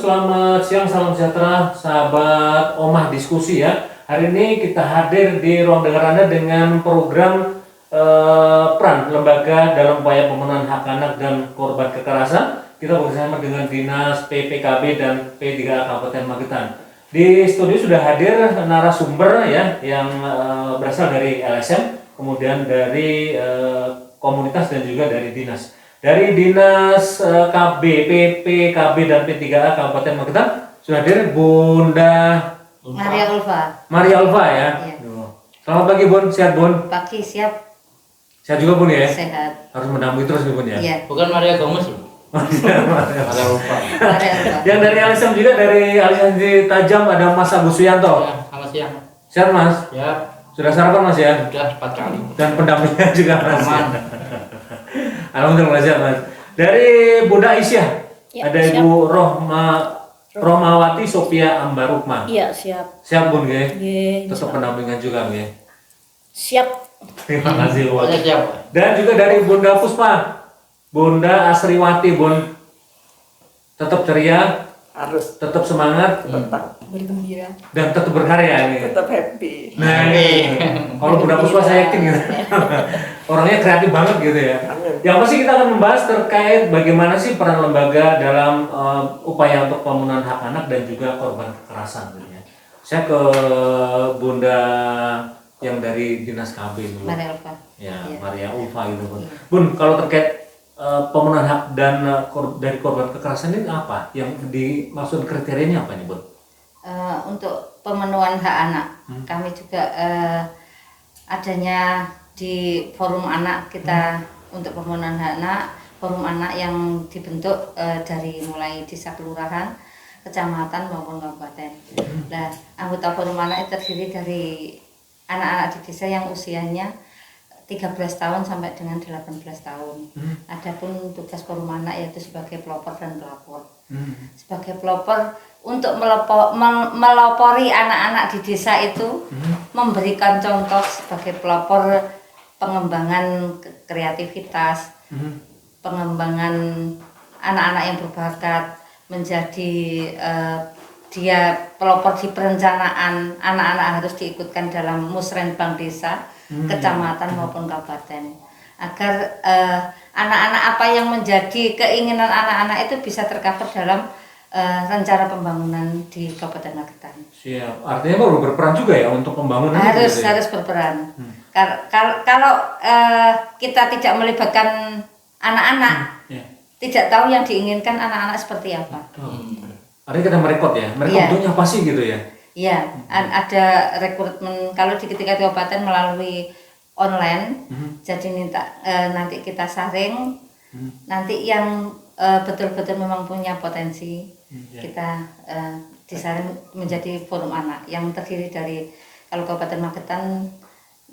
selamat siang, salam sejahtera, sahabat Omah Diskusi ya. Hari ini kita hadir di ruang dengar Anda dengan program peran lembaga dalam upaya pemenuhan hak anak dan korban kekerasan. Kita bersama dengan Dinas PPKB dan P3A Kabupaten Magetan. Di studio sudah hadir narasumber ya yang berasal dari LSM, kemudian dari komunitas dan juga dari dinas. Dari Dinas KB, PPKB dan P3A Kabupaten Magetan sudah hadir Bunda Maria Ulfa ya. Iya. Selamat pagi Bun, sehat Bun? Pagi, siap. Sehat juga Bun ya? Sehat. Harus mendampingi terus nih Bun ya? Iya. Bukan Maria Gomez loh. Maria Ulfa. Maria Ulfa. Yang dari LSM juga, dari Aliansi Tajam ada Mas Agus Suyanto. Ya, selamat siang. Sehat Mas? Ya, Sudah sarapan Mas ya? sudah 4 kali. Dan pendampingnya juga Mas. Aman. Alhamdulillah sehat Mas. Dari Bunda Aisyah Ya, ada siap. Ibu Rohmawati Sophia Ambarukma. Iya, siap. Siap Bun ya? Ye, Tetap pendampingan juga ya. siap. Terima kasih Bun. Pokoknya siap. Dan juga dari Bunda Puspa, Bunda Asriwati Bun. Tetap ceria, Harus tetap semangat, tetap Bergembira. dan tetap berkarya nih. tetap happy. Nah, kalau Bunda Puspa saya yakin gitu. Orangnya kreatif banget gitu ya. Amin. Yang pasti kita akan membahas terkait bagaimana sih peran lembaga dalam upaya untuk pemenuhan hak anak dan juga korban kekerasan gitu ya. Saya ke Bunda yang dari Dinas KB dulu. Maria Ulfa. Ya, Iya. Maria Ulfa gitu Bun. Iya. Bun, kalau terkait pemenuhan hak dan dari korban kekerasan ini apa? Yang dimaksud kriterianya apa nih Bun? Untuk pemenuhan hak anak, kami juga adanya di forum anak kita untuk pemenuhan hak anak, forum anak yang dibentuk dari mulai desa kelurahan, kecamatan maupun kabupaten. Nah, anggota forum anak itu terdiri dari anak-anak di desa yang usianya 13 tahun sampai dengan 18 tahun. Adapun tugas forum anak yaitu sebagai pelopor dan pelapor. Sebagai pelopor untuk melopori anak-anak di desa itu, memberikan contoh sebagai pelopor pengembangan kreativitas, pengembangan anak-anak yang berbakat menjadi dia pelopor di perencanaan. Anak-anak harus diikutkan dalam musrenbang desa, kecamatan maupun kabupaten, agar anak-anak apa yang menjadi keinginan anak-anak itu bisa tercover dalam rencana pembangunan di Kabupaten Magetan. Siap. Artinya perlu berperan juga ya untuk pembangunan Harus gitu ya? harus berperan. Kalau kita tidak melibatkan anak-anak, Ya. tidak tahu yang diinginkan anak-anak seperti apa. Artinya kita merekod ya. Merekod Iya. bentuknya apa sih gitu ya? Ya, ada rekrutmen kalau di tingkat kabupaten melalui online. Jadi nanti kita saring, nanti yang betul-betul memang punya potensi kita disaring menjadi forum anak yang terdiri dari, kalau Kabupaten Magetan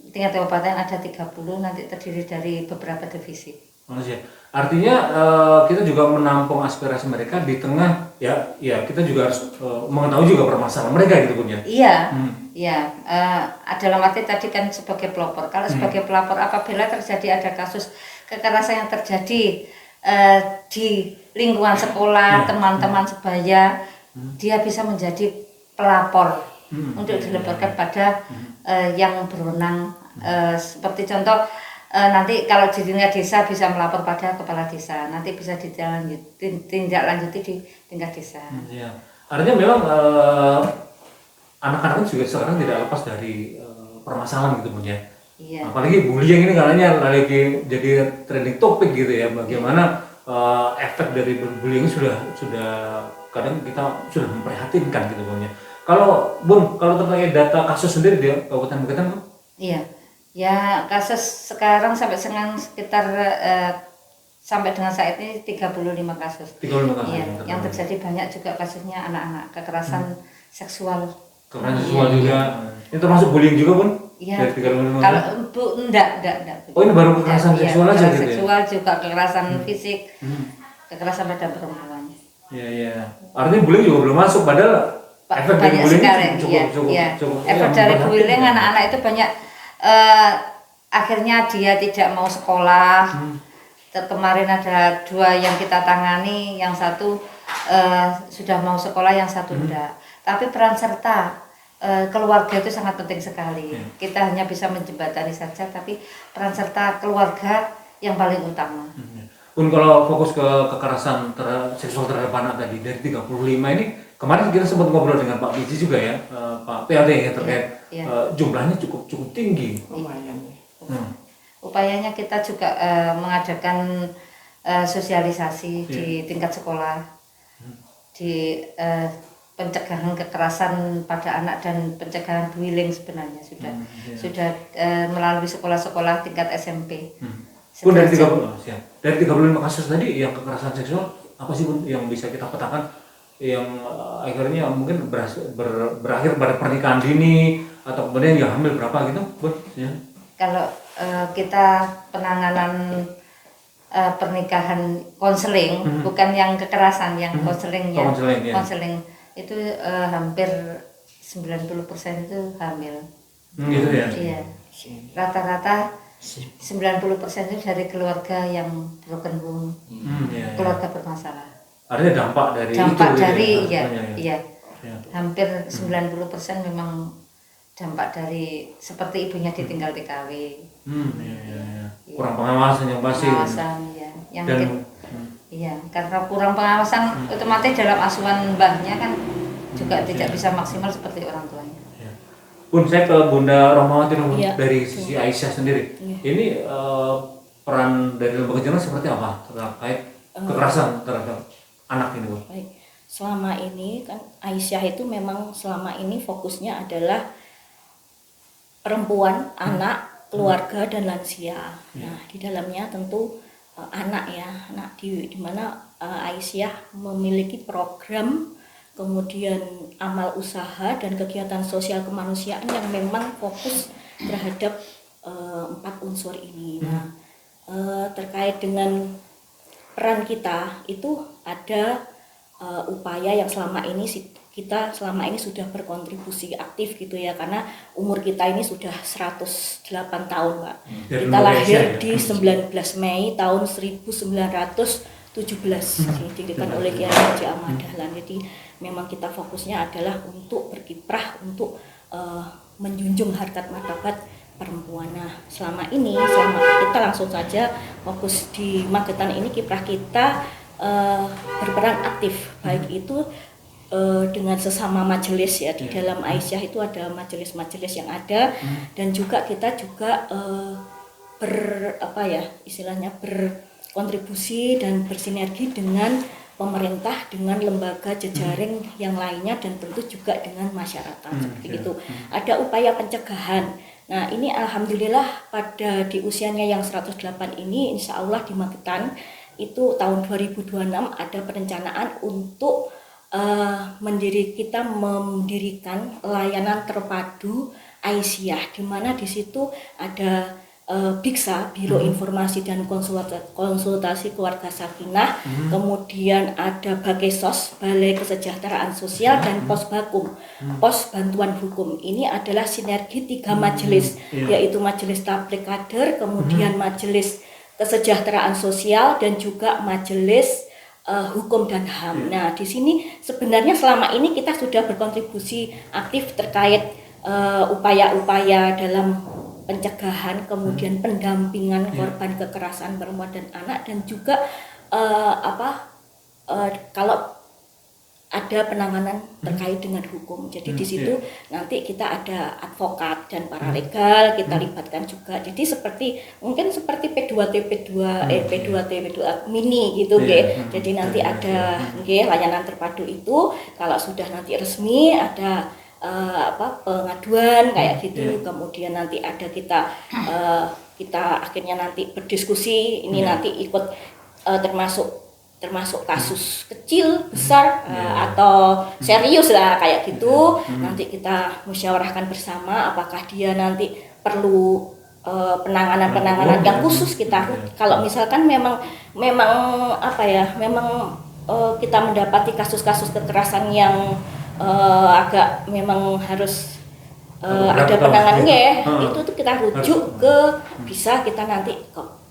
tingkat kabupaten ada 30, nanti terdiri dari beberapa divisi. Manusia. Artinya kita juga menampung aspirasi mereka di tengah ya kita juga harus mengetahui juga permasalahan mereka gitu Bun ya. Iya, iya. Dalam arti tadi kan sebagai pelopor. Kalau sebagai pelapor, apabila terjadi ada kasus kekerasan yang terjadi di lingkungan sekolah, teman-teman sebaya, dia bisa menjadi pelapor untuk dilaporkan pada yang berwenang. Seperti contoh, nanti kalau di tingkat desa bisa melapor pada kepala desa, nanti bisa ditindaklanjuti di tingkat desa. Iya. Artinya memang anak-anak juga sekarang tidak lepas dari permasalahan gitu Bun ya. Iya. Apalagi bullying ini katanya lagi jadi trending topik gitu ya. Bagaimana efek dari bullying sudah kadang kita sudah memprihatinkan gitu Bun ya. Kalau Bun, kalau terkait data kasus sendiri di Kabupaten Magetan Bun? Iya. Ya, kasus sekarang sampai sekitar sampai dengan saat ini 35 kasus. 35 kasus. Iya, yang terjadi banyak juga kasusnya anak-anak kekerasan seksual. Kekerasan seksual juga. Ini termasuk bullying juga Bun? Iya. Dari 35 Kalau kasus? enggak. Oh, ini baru kekerasan Iya, seksual aja kekerasan gitu ya? seksual juga kekerasan fisik, kekerasan pada perempuan. Iya, iya. Artinya bullying juga belum masuk padahal efek dari Banyak bullying sekali, cukup. iya. Efek dari bullying anak-anak itu banyak. Akhirnya dia tidak mau sekolah. Kemarin ada 2 yang kita tangani, yang satu sudah mau sekolah, yang satu enggak. Tapi peran serta keluarga itu sangat penting sekali. Kita hanya bisa menjembatani saja, tapi peran serta keluarga yang paling utama. Pun kalau fokus ke kekerasan seksual terhadap anak tadi dari 35 ini, kemarin kita sempat ngobrol dengan Pak Biji juga ya, Pak PLT ya, terkait jumlahnya cukup tinggi. Upayanya kita juga mengadakan sosialisasi di tingkat sekolah, di pencegahan kekerasan pada anak dan pencegahan bullying sebenarnya sudah melalui sekolah-sekolah tingkat SMP. Pun dari 35 kasus tadi yang kekerasan seksual, apa sih Bun yang bisa kita petakan yang akhirnya mungkin berakhir pada pernikahan dini atau kemudian yang hamil berapa gitu Bun? Ya. Kalau kita penanganan pernikahan konseling, bukan yang kekerasan, yang konseling ya. Konseling itu hampir 90% itu hamil. Gitu ya. Iya. Rata-rata 90% itu dari keluarga yang broken home. Keluarga bermasalah. Artinya dampak dari iya. Hampir 90% memang dampak dari seperti ibunya ditinggal TKW. Kurang pengawasan yang pasti. Karena kurang pengawasan, otomatis dalam asuhan mbahnya kan juga tidak bisa maksimal seperti orang tuanya. Pun saya ke Bunda Rohmawati dari sisi Aisyah sendiri. Ini peran dari lembaga jurnal seperti apa terkait kekerasan terhadap anak ini, Bu? Baik. Selama ini kan Aisyah itu memang selama ini fokusnya adalah perempuan, anak, keluarga dan lansia. Nah, di dalamnya tentu anak ya, anak di mana Aisyah memiliki program, kemudian amal usaha dan kegiatan sosial kemanusiaan yang memang fokus terhadap 4 unsur ini. Nah, terkait dengan peran kita itu ada upaya yang selama ini kita sudah berkontribusi aktif gitu ya, karena umur kita ini sudah 108 tahun, Pak. Kita lahir di 19 Mei tahun 1917 didirikan oleh Kiai Haji Ahmad Dahlan. Jadi memang kita fokusnya adalah untuk berkiprah untuk menjunjung harkat martabat perempuan. Nah, selama kita langsung saja fokus di Magetan ini, kiprah kita berperan aktif, baik itu dengan sesama majelis ya, di dalam Aisyah itu ada majelis-majelis yang ada, dan juga kita juga berkontribusi dan bersinergi dengan pemerintah, dengan lembaga jejaring yang lainnya, dan tentu juga dengan masyarakat seperti itu. Ada upaya pencegahan. Nah, ini alhamdulillah di usianya yang 108 ini, insya Allah di Magetan itu tahun 2026 ada perencanaan untuk mendirikan layanan terpadu Aisyah, di mana di situ ada BIKSA, Biro Informasi dan Konsultasi Keluarga Sakinah, kemudian ada Bakesos, Balai Kesejahteraan Sosial, dan Pos Bakum, Pos Bantuan Hukum. Ini adalah sinergi 3 majelis, yaitu Majelis Tabligh Kader, kemudian Majelis Kesejahteraan Sosial, dan juga Majelis Hukum dan HAM. Nah, di sini sebenarnya selama ini kita sudah berkontribusi aktif terkait upaya-upaya dalam pencegahan, kemudian pendampingan korban kekerasan perempuan dan anak, dan juga kalau ada penanganan terkait dengan hukum. Jadi di situ nanti kita ada advokat dan paralegal, kita libatkan juga. Jadi mungkin seperti P2T mini gitu nggih. Jadi nanti ada layanan terpadu itu, kalau sudah nanti resmi ada pengaduan kayak gitu. Kemudian nanti ada kita akhirnya nanti berdiskusi, ini nanti ikut termasuk kasus kecil, besar, atau serius lah kayak gitu. Nanti kita musyawarahkan bersama apakah dia nanti perlu penanganan yang khusus. Kalau misalkan memang kita mendapati kasus-kasus kekerasan yang agak memang harus ada penanganannya, itu tuh kita rujuk ke bisa kita nanti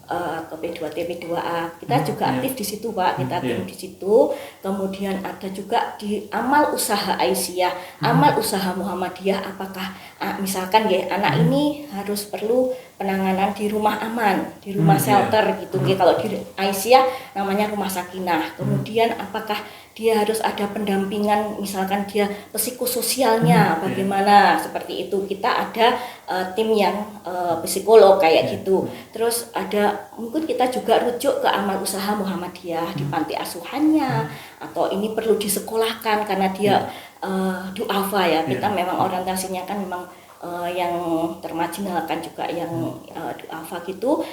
ke P2T P2A. Kita juga aktif di situ Pak, kita aktif di situ. Kemudian ada juga di amal usaha Aisyah, amal usaha Muhammadiyah. Apakah misalkan ya anak ini harus perlu penanganan di rumah aman, di rumah shelter gitu. Kalau di Aisyah namanya rumah sakinah. Kemudian apakah dia harus ada pendampingan, misalkan dia psikososialnya bagaimana, seperti itu. Kita ada tim yang psikolog kayak gitu. Terus ada mungkin kita juga rujuk ke amal usaha Muhammadiyah di panti asuhannya, atau ini perlu disekolahkan karena dia duafa ya. Kita memang orientasinya kan memang yang termarginalkan juga yang duafa gitu.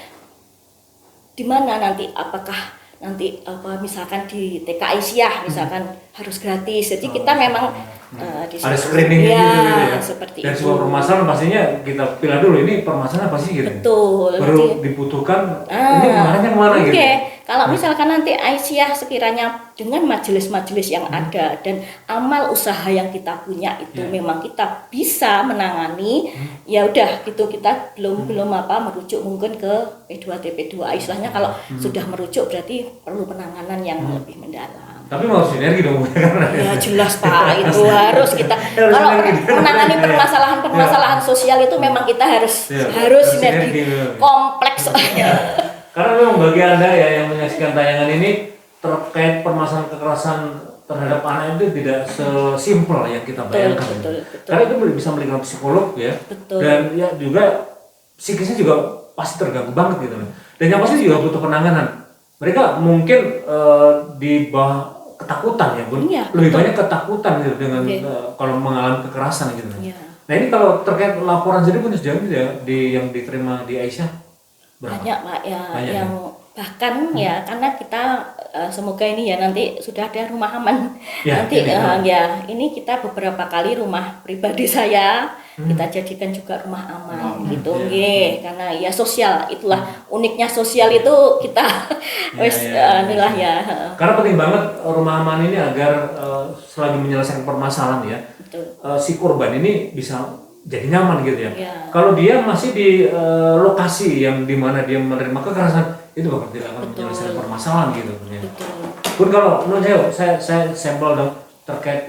Di mana nanti apakah nanti misalkan di TK Aisyah misalkan harus gratis, jadi kita memang di ada screeningnya ya, gitu ya. Seperti Dan itu. sebuah permasalahan pastinya kita pilih dulu ini permasalahan apa sih gitu. Betul. Baru Nanti, dibutuhkan ini kemarin yang mana gitu. Oke, kalau misalkan nanti Aisyah sekiranya dengan majelis-majelis yang ada dan amal usaha yang kita punya itu memang kita bisa menangani, ya udah gitu, kita belum merujuk mungkin ke P2T P2A. Istilahnya kalau sudah merujuk berarti perlu penanganan yang lebih mendalam. Tapi mau sinergi dong Ya jelas Pak, itu harus kita kalau menangani permasalahan sosial itu memang kita harus sinergi kompleks soalnya. Karena memang bagi Anda ya yang menyaksikan tayangan ini terkait permasalahan kekerasan terhadap anak itu tidak sesimpel yang kita bayangkan. Betul. Karena itu bisa melibatkan psikolog ya. Betul. Dan ya juga psikisnya juga pasti terganggu banget gitu. Dan yang pasti juga butuh penanganan. Mereka mungkin di bawah ketakutan ya, Bun. Iya, Lebih betul. banyak ketakutan gitu dengan kalau mengalami kekerasan gitu. Iya. Nah ini kalau terkait laporan sendiri Bun sejauh ini ya yang diterima di Aisyah berapa? Banyak Pak ya, Banyak, yang bahkan ya karena kita semoga ini ya nanti sudah ada rumah aman. Ya, Nanti ini, ini kita beberapa kali rumah pribadi saya kita jadikan juga rumah aman gitu nggih. Karena ya sosial, itulah uniknya sosial itu kita inilah ya. Karena penting banget rumah aman ini agar selagi menyelesaikan permasalahan ya, Betul. si korban ini bisa jadi nyaman gitu ya. Ya. Kalau dia masih di lokasi yang dimana dia menerima kekerasan, itu bakal tidak akan menyelesaikan permasalahan gitu. Ya. Betul. Pun kalau menurut saya sampel dong terkait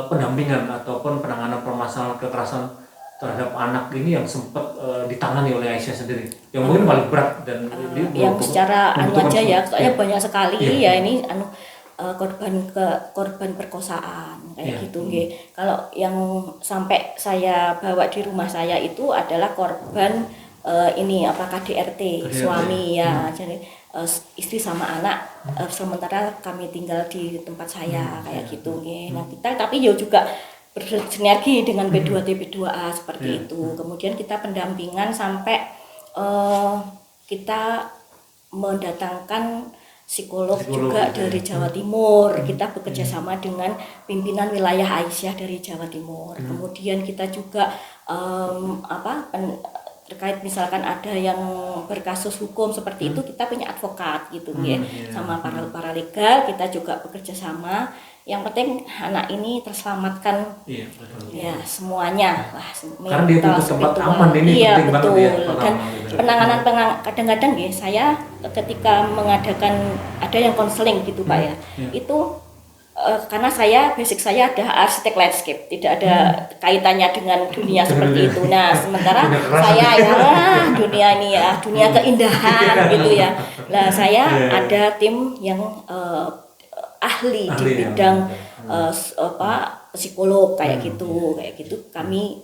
pendampingan ataupun penanganan permasalahan kekerasan terhadap anak ini yang sempat ditangani oleh Aisyah sendiri, yang mungkin paling berat dan yang secara aja ya, soalnya banyak sekali Iya. ya ini korban perkosaan kayak gitu nggih. Kalau yang sampai saya bawa di rumah saya itu adalah korban ini KDRT suami ya. Jadi istri sama anak sementara kami tinggal di tempat saya kayak gitu nggih. Nah, kita tapi ya juga bersinergi dengan P2T P2A seperti itu. Kemudian kita pendampingan sampai kita mendatangkan psikolog juga dari Jawa Timur. Kita bekerja sama dengan pimpinan wilayah Aisyah dari Jawa Timur. Kemudian kita juga terkait misalkan ada yang berkasus hukum seperti itu, kita punya advokat gitu ya. Sama para legal kita juga bekerja sama. Yang penting anak ini terselamatkan ya semuanya lah, karena dia butuh tempat aman ini penting betul. banget ya. Dan penanganan kadang-kadang ya saya ketika mengadakan ada yang konseling gitu Pak ya. Itu karena basic saya ada arsitek landscape, tidak ada kaitannya dengan dunia seperti itu. Nah, sementara saya ya dunia ini ya, dunia keindahan gitu ya. Nah, saya ada tim yang ahli di bidang psikolog kayak gitu kami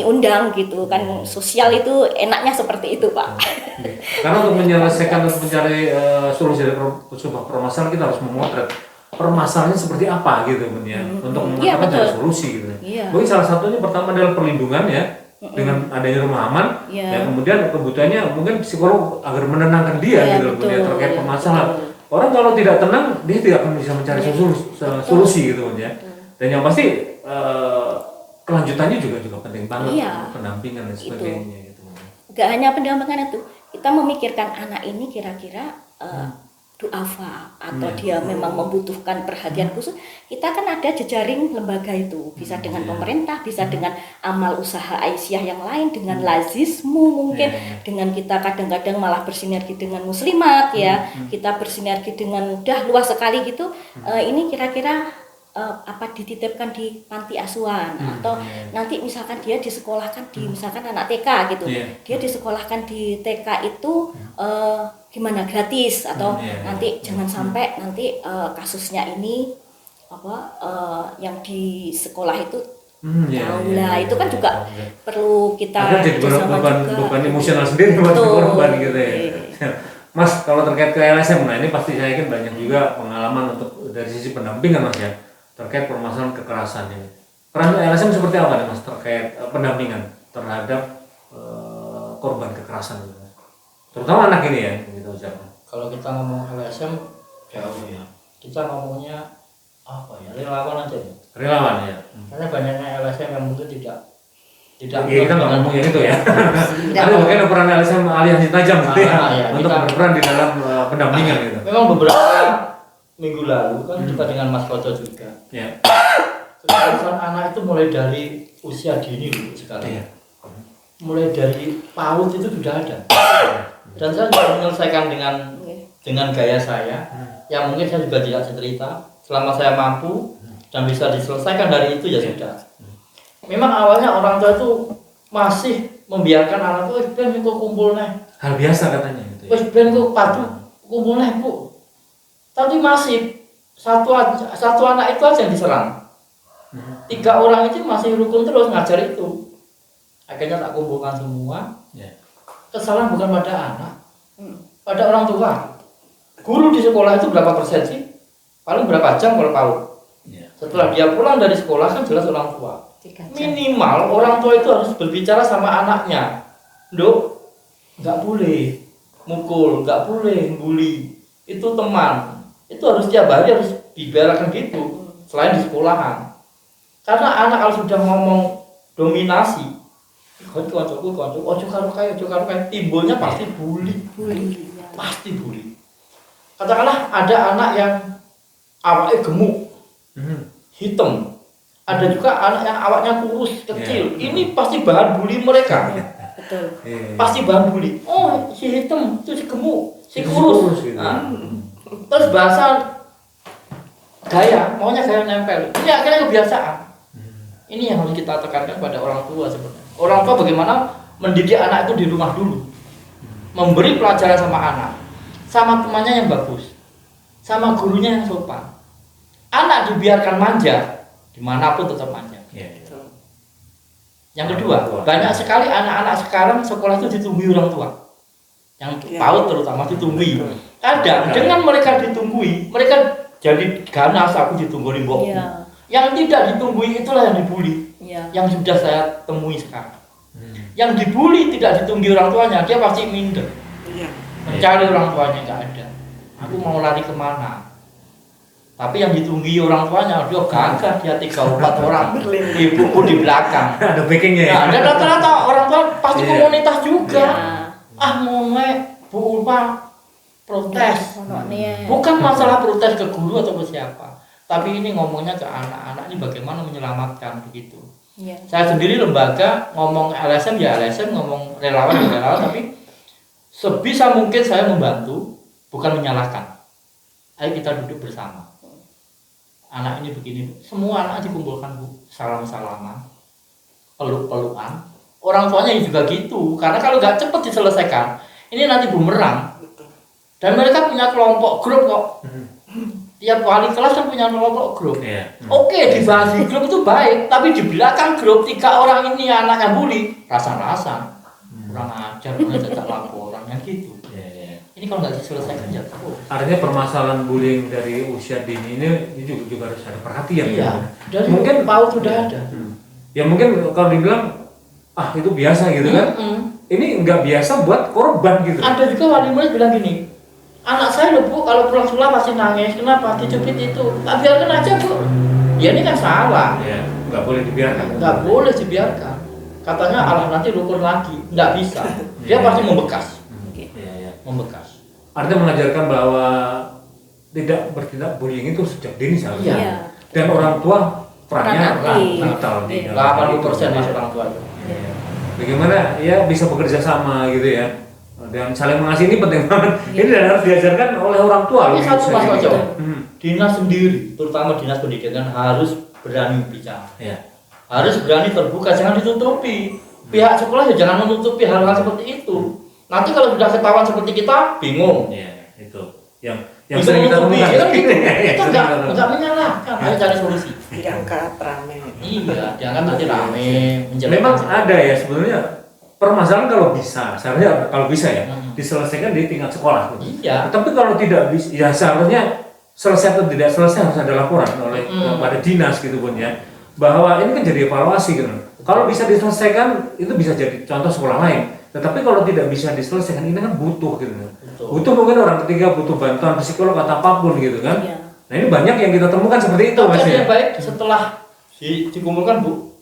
undang gitu kan. Sosial itu enaknya seperti itu Pak. Karena untuk menyelesaikan atau mencari solusi dari sebuah permasalahan kita harus memotret permasalahannya seperti apa gitu Bun ya, untuk mengatakan cari solusi gitu. Mungkin salah satunya pertama adalah perlindungan ya, dengan adanya rumah aman, dan kemudian kebutuhannya mungkin psikolog agar menenangkan dia gitu Bun ya, terkait permasalahan. Orang kalau tidak tenang dia tidak akan bisa mencari solusi gitu Bun ya. Dan yang pasti kelanjutannya juga penting banget, pendampingan dan sebagainya gitu. Gak hanya pendampingan itu, kita memikirkan anak ini kira-kira duafa atau dia memang membutuhkan perhatian khusus, kita kan ada jejaring lembaga itu, bisa dengan pemerintah, bisa dengan amal usaha Aisyah yang lain, dengan lazismu mungkin, dengan kita kadang-kadang malah bersinergi dengan muslimat ya, kita bersinergi dengan luas sekali gitu. Ini kira-kira apa dititipkan di panti asuhan atau nanti misalkan dia disekolahkan di misalkan anak TK gitu, dia disekolahkan di TK itu gimana, gratis atau nanti jangan sampai nanti kasusnya ini yang di sekolah itu itu kan juga perlu kita bersama juga. Bukan emosional sendiri buat korban gitu ya. Mas, kalau terkait ke LSM, nah ini pasti saya yakin banyak juga pengalaman untuk dari sisi pendampingan Mas ya, terkait permasalahan kekerasan ini. Peran LSM seperti apa nih Mas terkait pendampingan terhadap korban kekerasan gitu, terutama anak ini ya gitu ucapkan. Kalau kita ngomong LSM jauh ya, kita ngomongnya apa ya, relawan aja ya. Relawan ya. Karena banyaknya LSM yang mungkin tidak ya, kita nggak ngomong yang itu ya. Ada mungkin peran LSM aliansi tajam gitu ya, untuk berperan di dalam pendampingan gitu. Memang beberapa minggu lalu kan kita dengan Mas Koco juga. Ya. Kekerasan anak itu mulai dari usia dini dulu sekarang. Mulai dari PAUD itu sudah ada. Dan saya juga menyelesaikan dengan gaya saya, yang mungkin saya juga tidak cerita. Selama saya mampu dan bisa diselesaikan dari itu ya sudah. Memang awalnya orang tua itu masih membiarkan anak itu, ben kok kumpul nih. Hal biasa katanya gitu. Wes ben kok padu kumpul nih Bu. Tapi masih satu anak itu aja yang diserang. 3 orang itu masih rukun terus ngajar itu. Akhirnya tak kumpulkan semua. Kesalahan bukan pada anak, pada orang tua. Guru di sekolah itu berapa persen sih? Paling berapa jam kalau PAUD? Setelah dia pulang dari sekolah kan jelas orang tua. Minimal orang tua itu harus berbicara sama anaknya. Dok, nggak boleh mukul, nggak boleh bully. Itu teman. Itu harus tiap hari harus dibicarakan gitu. Selain di sekolahan. Karena anak kalau sudah ngomong dominasi, ojo karo kae, timbulnya pasti bully. Pasti bully. Katakanlah ada anak yang awalnya gemuk, hitam. Ada juga anak yang awaknya kurus, kecil. Ini pasti bahan bully mereka. Betul. Pasti bahan bully. Oh, si hitam, itu si gemuk, si kurus. Nah, terus bahasa gaya, maunya gaya nempel. Ini akhirnya kebiasaan. Ini yang harus kita tekankan pada orang tua sebenarnya. Orang tua bagaimana mendidik anak itu di rumah dulu. Memberi pelajaran sama anak, sama temannya yang bagus, sama gurunya yang sopan. Anak dibiarkan manja, dimanapun tetap manja. Yang kedua, banyak sekali anak-anak sekarang sekolah itu ditunggui orang tua. Yang PAUD terutama ditunggui. Kadang dengan mereka ditunggui, mereka jadi ganas, aku ditunggu di mbokku. Yang tidak ditunggui itulah yang dibully. Yang sudah saya temui sekarang. Yang dibully tidak ditunggui orang tuanya, dia pasti minder. Mencari orang tuanya nggak ada. Aku mau lari kemana? Tapi yang ditunggui orang tuanya, dia gagah, dia 3-4 orang, ibuku di belakang. Ada backingnya ya? Nah, dan rata-rata orang tua pasti komunitas juga. Mau Bu Ulfa protes. Bukan masalah protes ke guru atau ke siapa. Tapi ini ngomongnya ke anak-anak ini bagaimana menyelamatkan begitu. Saya sendiri lembaga ngomong LSM ya LSM, ngomong relawan ya relawan, tapi sebisa mungkin saya membantu, bukan menyalahkan. Ayo kita duduk bersama. Anak ini begini, semua anak dikumpulkan Bu, salam-salaman, peluk-pelukan. Orang tuanya juga gitu, karena kalau nggak cepat diselesaikan, ini nanti bumerang. Dan mereka punya kelompok grup kok. Tiap wali kelas kan punya kelompok grup. Oke, dibahas di grup itu baik, tapi di belakang grup 3 orang ini anak yang bully, rasa-rasa kurang ajar, jajak laporan yang gitu. Ini kalau nggak diselesaikan ya artinya permasalahan bullying dari usia dini ini juga harus ada perhatian. Dari mungkin PAUD sudah ada. Ya mungkin kalau dibilang itu biasa gitu kan. Ini nggak biasa buat korban gitu. Ada juga wali murid bilang gini, anak saya loh Bu, kalau pulang sekolah pasti nangis. Kenapa? Dicubit itu. Biarkan aja Bu. Ya ini kan salah. Nggak boleh dibiarkan. Nggak boleh dibiarkan. Katanya Allah nanti rukun lagi. Nggak bisa. Dia pasti membekas. Membekas. artinya mengajarkan bahwa tidak bertindak bullying itu sejak dini seharusnya. Iya. Dan orang tua perannya Peran aktif. vital di Iya. dalam 80% itu. masih orang tua itu. Iya. Bagaimana ya bisa bekerja sama gitu ya, dan saling mengasihi ini penting banget. Ini dan harus diajarkan oleh orang tua loh. Tapi satu Mas Gitu. Ojo, Hmm. dinas sendiri, terutama dinas pendidikan harus berani bicara. Ya. Harus berani terbuka, jangan ditutupi. Pihak sekolah ya jangan menutupi hal-hal seperti itu. Nanti kalau sudah ketahuan seperti kita, bingung. Iya, itu yang Bisa sering kita menutupi, temukan. ya kan gitu. Iya, Kita sering enggak kita temukan. enggak menyalahkan, ayo cari solusi. diangkat rame. Iya, jangan nanti rame menjelekkan. Memang ada ya sebenarnya permasalahan kalau bisa, seharusnya kalau bisa ya diselesaikan di tingkat sekolah. Iya. Tapi kalau tidak bisa, ya seharusnya selesai atau tidak selesai harus ada laporan oleh kepada dinas gitu pun ya, bahwa ini kan jadi evaluasi gitu. Kalau bisa diselesaikan itu bisa jadi contoh sekolah lain. Tetapi kalau tidak bisa diselesaikan ini kan butuh gitu. Betul. Butuh mungkin orang ketiga butuh bantuan psikolog atau apapun gitu kan. Iya. Nah ini banyak yang kita temukan seperti itu Tapi Mas ada ya. yang baik setelah dikumpulkan Bu,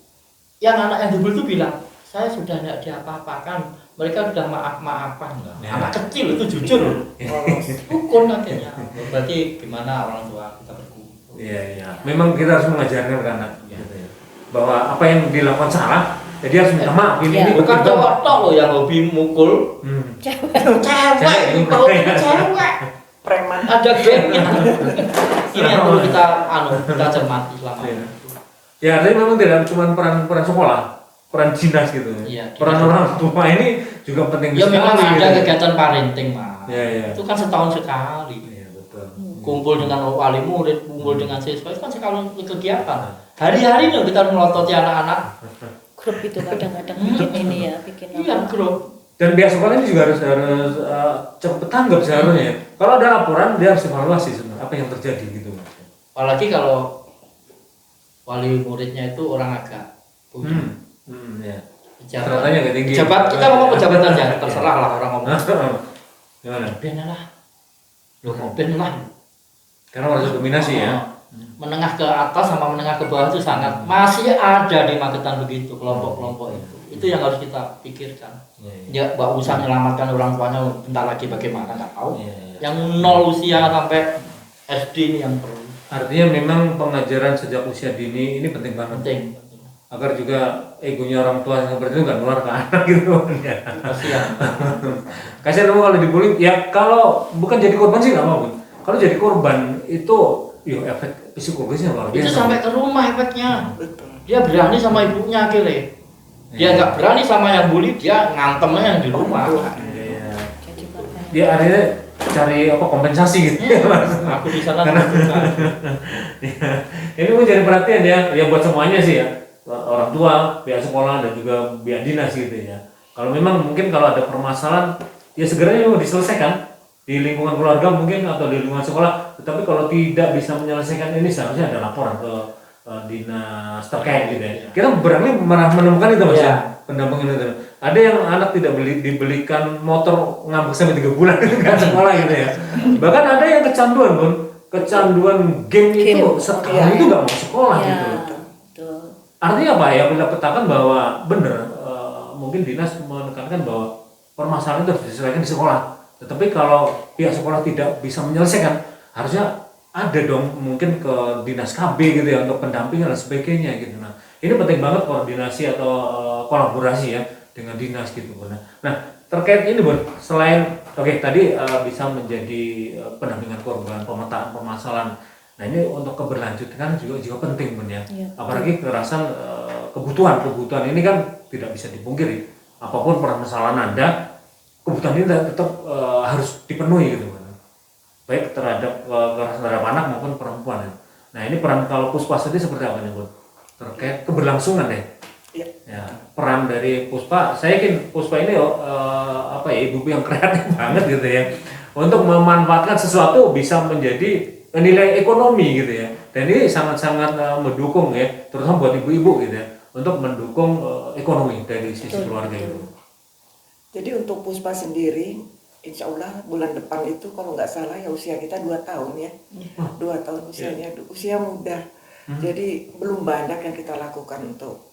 yang anak yang dibully itu bilang, saya sudah tidak diapa-apakan, mereka sudah maaf-maafan. Ya. Anak kecil itu jujur, rukun akhirnya. Berarti gimana orang tua kita berkumpul? Iya iya. Memang kita harus mengajarkan ke anak gitu ya. Bahwa apa yang dilakukan salah, jadi harus minta maaf. Ini Bukan betul. cowok tok loh yang hobi mukul, cewek, kalau itu cewek, Preman. ada gengnya. Ini yang perlu kita cermati selama Iya. ini. Ya, artinya memang tidak cuma peran sekolah, peran dinas gitu. Iya, Peran dinas. orang tua ini juga penting Ya memang sekali, ada gitu. kegiatan parenting Mas. Iya, iya. Itu kan setahun sekali. Iya, betul. Kumpul dengan wali murid, kumpul dengan siswa itu kan sekali kegiatan. Hari-hari nih kita melototi anak-anak. Grup itu kadang-kadang bikin ini ya, bikin Iya, apa. grup. Dan pihak sekolah ini juga harus cepat tanggap seharusnya. Kalau ada laporan dia harus evaluasi sebenarnya apa yang terjadi gitu. Apalagi kalau wali muridnya itu orang agak punya. Ya. Pejabat. Stratanya agak tinggi. Pejabat, kita ngomong pejabat aja, terserah lah orang ngomong. Gimana? Ben lah. Lo mau ben lah. Karena harus dominasi ya. Menengah ke atas sama menengah ke bawah itu sangat masih ada di Magetan begitu kelompok-kelompok itu. Itu yang harus kita pikirkan. Ya, mbak usah menyelamatkan orang tuanya bentar lagi bagaimana nggak tahu. Yang 0 usia sampai SD ini yang perlu. Artinya memang pengajaran sejak usia dini ini penting banget. Penting. Agar juga egonya orang tua seperti itu nggak keluar ke anak gitu ya. Kasihan. Kasihan kamu kalau dibully, ya kalau bukan jadi korban sih nggak mau. Kalau jadi korban itu, efek psikologisnya luar biasa. Itu sampai ke rumah efeknya. Betul. Dia berani sama ibunya akhirnya. Dia nggak berani sama yang bully, dia ngantemnya yang di rumah. Iya. Jadi korban. Dia akhirnya cari apa kompensasi gitu ya Mas. Aku di sana menunjukkan. Ya, ini menjadi perhatian ya buat semuanya sih ya, orang tua, pihak sekolah dan juga pihak dinas gitu ya. Kalau memang mungkin kalau ada permasalahan ya segera mau diselesaikan di lingkungan keluarga mungkin atau di lingkungan sekolah. Tetapi kalau tidak bisa menyelesaikan ini seharusnya ada laporan ke dinas terkait gitu ya. Kita berani menemukan itu Mas ya, pendampingan itu. Ada yang anak tidak dibelikan motor ngambek sampai 3 bulan itu kan sekolah gitu ya. Bahkan ada yang kecanduan pun, kecanduan game itu sekali itu nggak mau sekolah Ya, gitu. betul. Artinya apa ya? Kita petakan bahwa benar mungkin dinas menekankan bahwa permasalahan itu harus diselesaikan di sekolah. Tetapi kalau pihak sekolah tidak bisa menyelesaikan, harusnya ada dong mungkin ke dinas KB gitu ya untuk pendampingan dan sebagainya gitu. Nah ini penting banget koordinasi atau kolaborasi ya dengan dinas gitu. Nah terkait ini Bun, selain tadi bisa menjadi pendampingan korban, pemetaan permasalahan. Nah ini untuk keberlanjutan juga penting Bun ya. Iya. Apalagi kekerasan kebutuhan ini kan tidak bisa dipungkiri. Apapun permasalahan Anda, kebutuhan ini tetap harus dipenuhi gitu Bun. Baik terhadap kekerasan terhadap anak maupun perempuan. Nah ini peran kalau Puspa tadi seperti apa nih Bun? Terkait keberlangsungan deh. Iya. Ya, peran dari Puspa, saya yakin Puspa ini ibu yang kreatif banget gitu ya, untuk memanfaatkan sesuatu bisa menjadi nilai ekonomi gitu ya, dan ini sangat-sangat mendukung ya, terutama buat ibu-ibu gitu ya, untuk mendukung ekonomi dari sisi keluarga itu. Jadi untuk Puspa sendiri, insya Allah bulan depan itu kalau nggak salah ya usia kita 2 tahun ya. 2 tahun usianya, usia muda. Jadi belum banyak yang kita lakukan untuk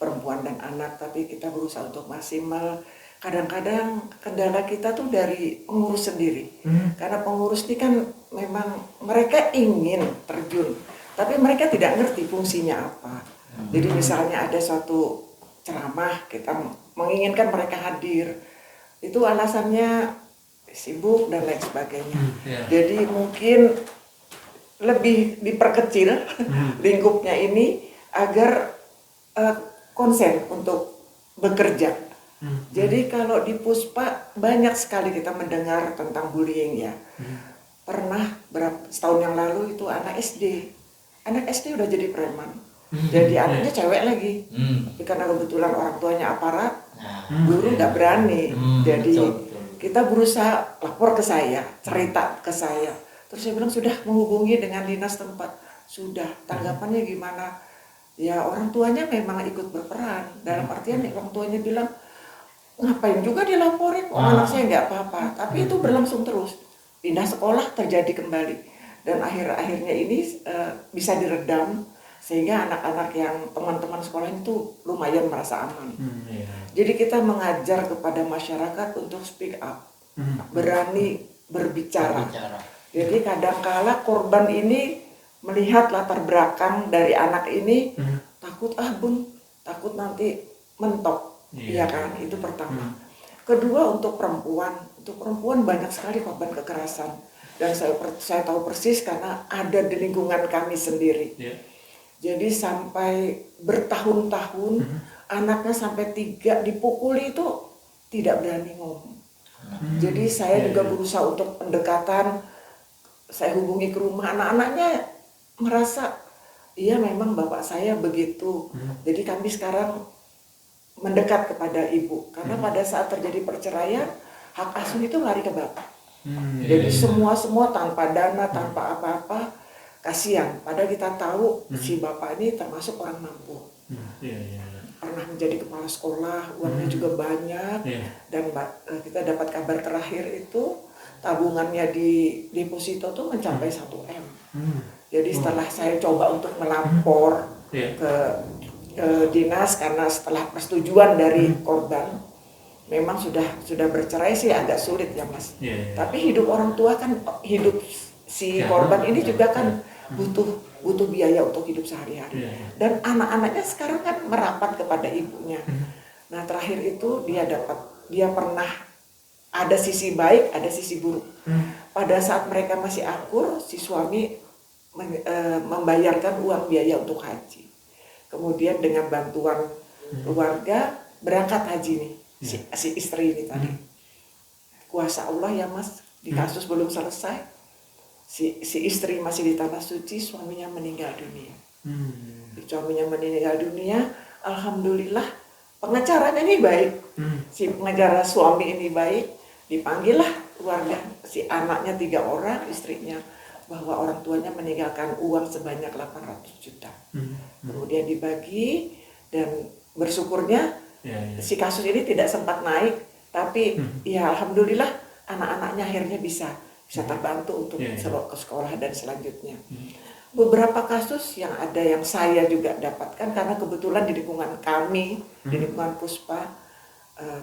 perempuan dan anak, tapi kita berusaha untuk maksimal kadang-kadang kendala kita tuh dari pengurus sendiri. Karena pengurus ini kan memang mereka ingin terjun, tapi mereka tidak ngerti fungsinya apa. Jadi misalnya ada suatu ceramah, kita menginginkan mereka hadir, itu alasannya sibuk dan lain sebagainya. Jadi mungkin lebih diperkecil lingkupnya ini agar konsen untuk bekerja. Jadi kalau di Puspa banyak sekali kita mendengar tentang bullying ya. Pernah setahun yang lalu itu anak SD udah jadi preman. Jadi anaknya cewek lagi. Tapi karena kebetulan orang tuanya aparat, guru nggak berani. Jadi kita berusaha lapor ke saya, cerita ke saya. Terus saya bilang sudah menghubungi dengan dinas tempat. Sudah, tanggapannya gimana? Ya orang tuanya memang ikut berperan. Dalam artian orang tuanya bilang, ngapain juga dilaporin, anak saya nggak apa-apa. Tapi itu berlangsung terus. Pindah sekolah terjadi kembali. Dan akhir-akhirnya ini bisa diredam. Sehingga anak-anak yang teman-teman sekolah itu lumayan merasa aman. Jadi kita mengajar kepada masyarakat untuk speak up. Berani berbicara. Jadi kadang-kala korban ini melihat latar belakang dari anak ini, takut bun, takut nanti mentok. Iya kan, itu pertama. Kedua untuk perempuan banyak sekali korban kekerasan dan saya tahu persis karena ada di lingkungan kami sendiri. Jadi sampai bertahun-tahun anaknya sampai 3 dipukuli itu tidak berani ngomong. Jadi saya juga berusaha untuk pendekatan, saya hubungi ke rumah anak-anaknya merasa iya memang bapak saya begitu. Jadi kami sekarang mendekat kepada ibu karena pada saat terjadi perceraian hak asuh itu lari ke bapak. Jadi semua tanpa dana, tanpa apa-apa, kasihan. Padahal kita tahu si bapak ini termasuk orang mampu. Pernah menjadi kepala sekolah, uangnya juga banyak. Dan kita dapat kabar terakhir itu tabungannya di deposito tuh mencapai 1 M. Jadi setelah saya coba untuk melapor ke dinas karena setelah persetujuan dari korban memang sudah bercerai sih agak sulit ya Mas. Tapi hidup orang tua kan, hidup si korban ini juga kan butuh biaya untuk hidup sehari-hari. Dan anak-anaknya sekarang kan merapat kepada ibunya. Nah terakhir itu dia pernah ada sisi baik, ada sisi buruk. Pada saat mereka masih akur, si suami membayarkan uang biaya untuk haji. Kemudian dengan bantuan keluarga berangkat haji nih si istri ini tadi. Kuasa Allah ya Mas, di kasus belum selesai, si istri masih di tanah suci, suaminya meninggal dunia. Suaminya meninggal dunia, alhamdulillah pengacaranya ini baik. Si pengacara suami ini baik, dipanggillah keluarga, si anaknya 3 orang, istrinya, bahwa orang tuanya meninggalkan uang sebanyak 800 juta. Kemudian dibagi dan bersyukurnya si kasus ini tidak sempat naik, tapi ya alhamdulillah anak-anaknya akhirnya bisa terbantu untuk ke sekolah dan selanjutnya. Beberapa kasus yang saya juga dapatkan karena kebetulan di lingkungan kami, di lingkungan Puspa,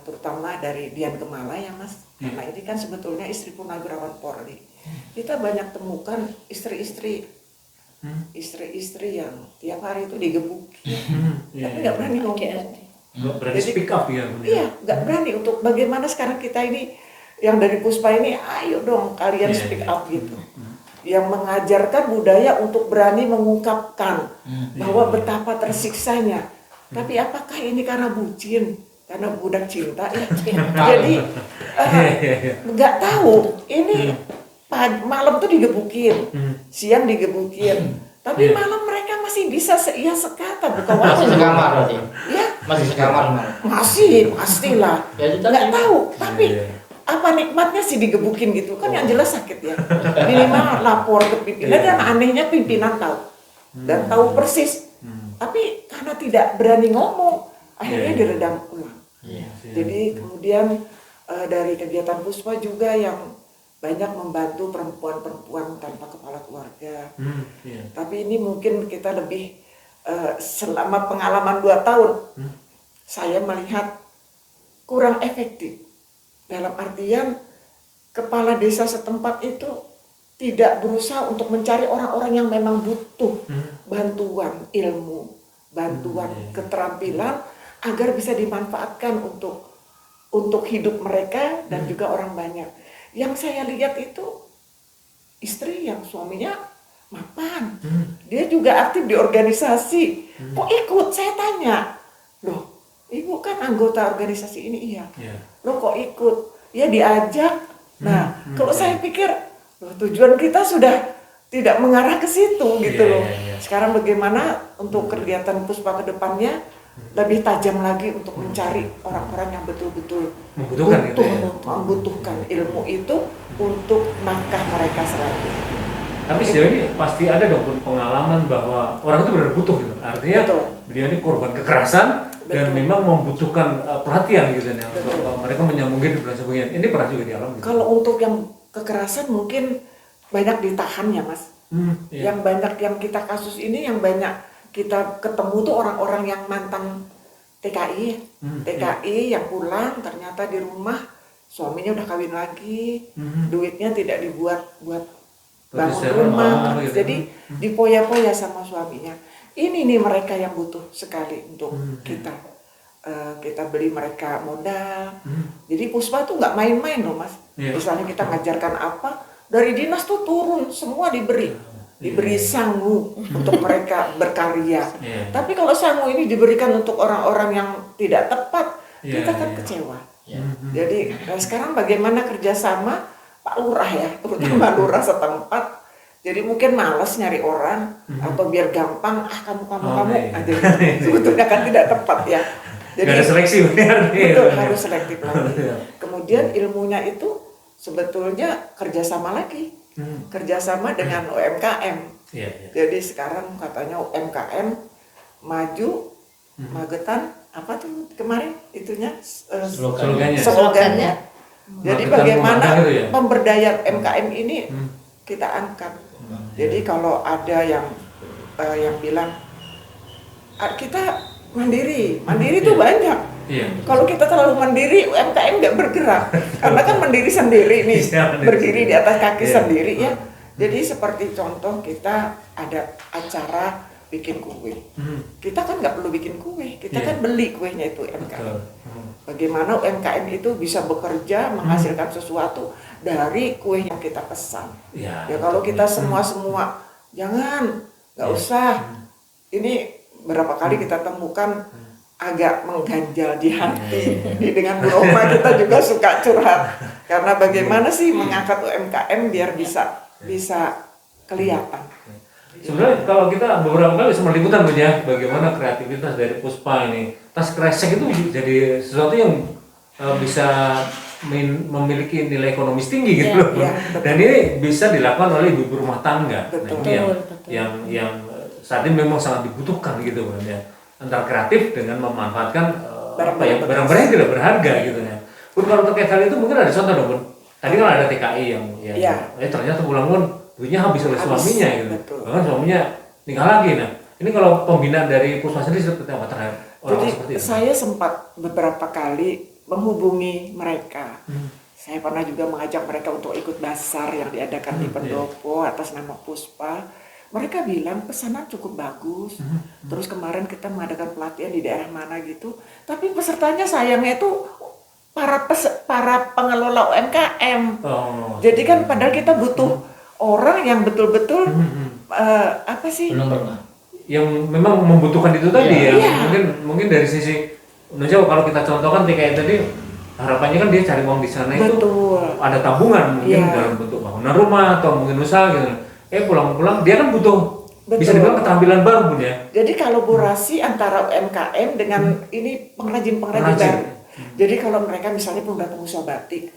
terutama dari Dian Kemala ya Mas, karena ini kan sebetulnya istri Purnawirawan Polri. Kita banyak temukan istri-istri yang tiap hari itu digebukin, tapi nggak berani ngomong. Nggak berani speak up ya? Iya, nggak berani untuk bagaimana sekarang kita ini yang dari Puspa ini, ayo dong kalian speak up gitu. Yang mengajarkan budaya untuk berani mengungkapkan bahwa betapa tersiksanya. Tapi apakah ini karena bucin, karena budak cinta ya? Jadi nggak tahu ini. Malam tuh digebukin, siang digebukin, tapi malam mereka masih bisa seia sekata buka warung. Masih sekamar berarti? Ya? Masih sekamar? Masih, pastilah. Nggak tahu, tapi apa nikmatnya sih digebukin gitu? Kan yang jelas sakit ya. Minimal lapor ke pimpinan, dan anehnya pimpinan tahu. Dan tahu persis. Tapi karena tidak berani ngomong, akhirnya diredam ulang. Jadi kemudian dari kegiatan Puspa juga yang banyak membantu perempuan-perempuan tanpa kepala keluarga. Tapi ini mungkin kita lebih selama pengalaman 2 tahun, saya melihat kurang efektif. Dalam artian kepala desa setempat itu tidak berusaha untuk mencari orang-orang yang memang butuh bantuan ilmu, bantuan keterampilan agar bisa dimanfaatkan untuk hidup mereka dan juga orang banyak. Yang saya lihat itu istri yang suaminya mapan, dia juga aktif di organisasi. Kok ikut? Saya tanya, loh, ibu kan anggota organisasi ini, iya. Loh kok ikut? Ya diajak. Nah, kalau saya pikir loh, tujuan kita sudah tidak mengarah ke situ gitu loh. Sekarang bagaimana untuk kegiatan Puspa ke depannya lebih tajam lagi untuk mencari orang-orang yang betul-betul membutuhkan ilmu itu untuk nafkah mereka selanjutnya. Tapi sejauh ini pasti ada dong pengalaman bahwa orang itu benar butuh gitu. Artinya dia ini korban kekerasan dan memang membutuhkan perhatian gitu ya. Mereka menyambung hidup dan sebagainya. Ini pernah juga dialami. Gitu. Kalau untuk yang kekerasan mungkin banyak ditahan ya Mas. Yang banyak yang kita kasus ini yang banyak kita ketemu tuh orang-orang yang mantan TKI, yang pulang ternyata di rumah suaminya udah kawin lagi, duitnya tidak dibuat buat bangun rumah, jadi dipoya-poya sama suaminya. Ini nih mereka yang butuh sekali untuk kita beli mereka modal. Jadi Puspa tuh nggak main-main loh Mas. Misalnya kita ngajarkan apa, dari dinas tuh turun semua diberi sangu untuk mereka berkarya. Tapi kalau sangu ini diberikan untuk orang-orang yang tidak tepat, kita kan kecewa. Jadi sekarang bagaimana kerjasama Pak Lurah ya, terutama Lurah setempat. Jadi mungkin malas nyari orang atau biar gampang kamu aja. Sebetulnya kan tidak tepat ya. Jadi ada seleksi betul, harus selektif lagi. Kemudian ilmunya itu sebetulnya kerjasama lagi. Kerjasama dengan UMKM. Jadi sekarang katanya UMKM maju, Magetan apa tuh kemarin itunya slogannya. Jadi bagaimana pemberdayaan UMKM ini kita angkat. Jadi kalau ada yang bilang kita mandiri itu banyak. Kalau kita terlalu mandiri, UMKM nggak bergerak. Karena kan mandiri sendiri nih, berdiri di atas kaki sendiri ya. Jadi seperti contoh kita ada acara bikin kue. Kita kan nggak perlu bikin kue, kita kan beli kuenya itu UMKM. Bagaimana UMKM itu bisa bekerja menghasilkan sesuatu dari kue yang kita pesan. Ya kalau kita semua jangan, nggak usah. Ini berapa kali kita temukan agak mengganjal di hati. Dengan Bu Roma kita juga suka curhat. Karena bagaimana sih mengangkat UMKM biar bisa kelihatan. Sebenarnya kalau kita beberapa kali sama liputan ya, bagaimana kreativitas dari Puspa ini. Tas kresek itu jadi sesuatu yang bisa memiliki nilai ekonomis tinggi gitu loh. Dan ini bisa dilakukan oleh ibu rumah tangga. Betul, yang saat ini memang sangat dibutuhkan gitu kan ya. Antara kreatif dengan memanfaatkan barang-barang yang tidak berharga gitu ya. Pun kalau terkait hal itu mungkin ada contoh dong, Bun. Tadi kan ada TKI yang ternyata pulang pun duitnya habis oleh suaminya gitu. Bahkan suaminya nikah lagi. Nah, ini kalau pembinaan dari Puspa sendiri seperti apa terhadap orang seperti itu? Saya sempat beberapa kali menghubungi mereka. Saya pernah juga mengajak mereka untuk ikut basar yang diadakan di Pendopo atas nama Puspa. Mereka bilang pesanan cukup bagus. Terus kemarin kita mengadakan pelatihan di daerah mana gitu. Tapi pesertanya sayangnya itu para pengelola UMKM. Jadi kan padahal kita butuh orang yang betul-betul apa sih? Yang memang membutuhkan itu tadi ya. Mungkin dari sisi Indonesia kalau kita contohkan TKI tadi harapannya kan dia cari uang di sana itu ada tabungan mungkin dalam bentuk bangunan rumah atau mungkin usaha gitu. Pulang-pulang dia kan butuh bisa dibilang keterampilan baru Bun ya. Jadi kolaborasi antara UMKM dengan ini pengrajin baru. Jadi kalau mereka misalnya punya pengusaha batik,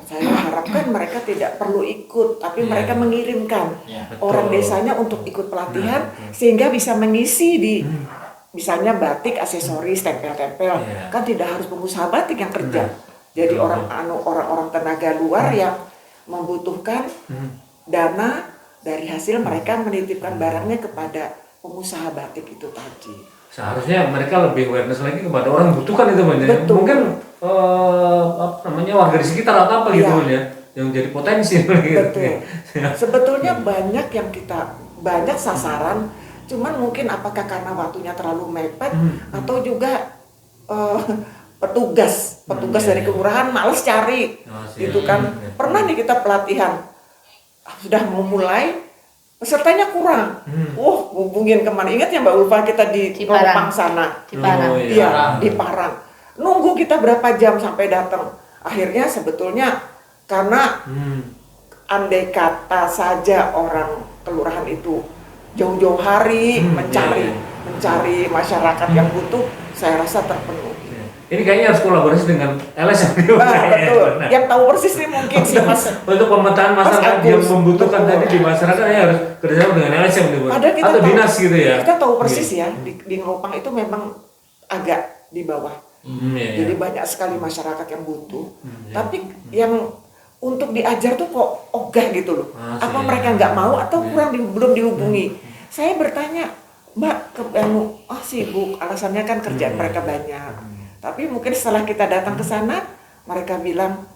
saya harapkan mereka tidak perlu ikut, tapi mereka mengirimkan orang desanya untuk ikut pelatihan sehingga bisa mengisi di misalnya batik, aksesoris, tempel-tempel. Kan tidak harus pengusaha batik yang kerja. Jadi orang-orang tenaga luar yang membutuhkan dana dari hasil mereka menitipkan barangnya kepada pengusaha batik itu tadi. seharusnya mereka lebih awareness lagi kepada orang yang butuhkan itu banyak. Betul. Mungkin apa namanya warga di sekitar atau apa gitu Iya. Bun, ya, yang jadi potensi gitu. Betul. Sebetulnya banyak yang banyak sasaran, cuman mungkin apakah karena waktunya terlalu mepet atau juga eh, petugas dari kelurahan males cari, Oh, siap. gitu kan. Pernah nih kita pelatihan, sudah mau mulai, pesertanya kurang. Hubungin kemana? Ingat ya Mbak Ulfa, kita di Di Parang. Nopang sana. Di Parang. Oh, Iya, Parang. di Parang. Nunggu kita berapa jam sampai datang. Akhirnya sebetulnya karena andai kata saja orang kelurahan itu jauh-jauh hari mencari masyarakat yang butuh, saya rasa terpenuhi. Ini kayaknya harus kolaborasi dengan LSM. Betul. Benar. Yang tahu persis nih mungkin sih Mas. Untuk pemetaan masyarakat Agus. yang membutuhkan Betul. tadi di masyarakat ya harus kerjasama dengan LSM nih, Bun. Padahal kita Atau tahu, dinas gitu ya. Kita tahu persis ya di Ngelopang itu memang agak di bawah. Iya, Jadi iya. banyak sekali masyarakat yang butuh. Iya. Tapi yang untuk diajar tuh kok ogah gitu loh. Masih, Apa ya. mereka nggak mau atau Iya. kurang belum dihubungi. Saya bertanya, Mbak, sibuk. Alasannya kan kerjaan mereka banyak. Tapi mungkin setelah kita datang ke sana, mereka bilang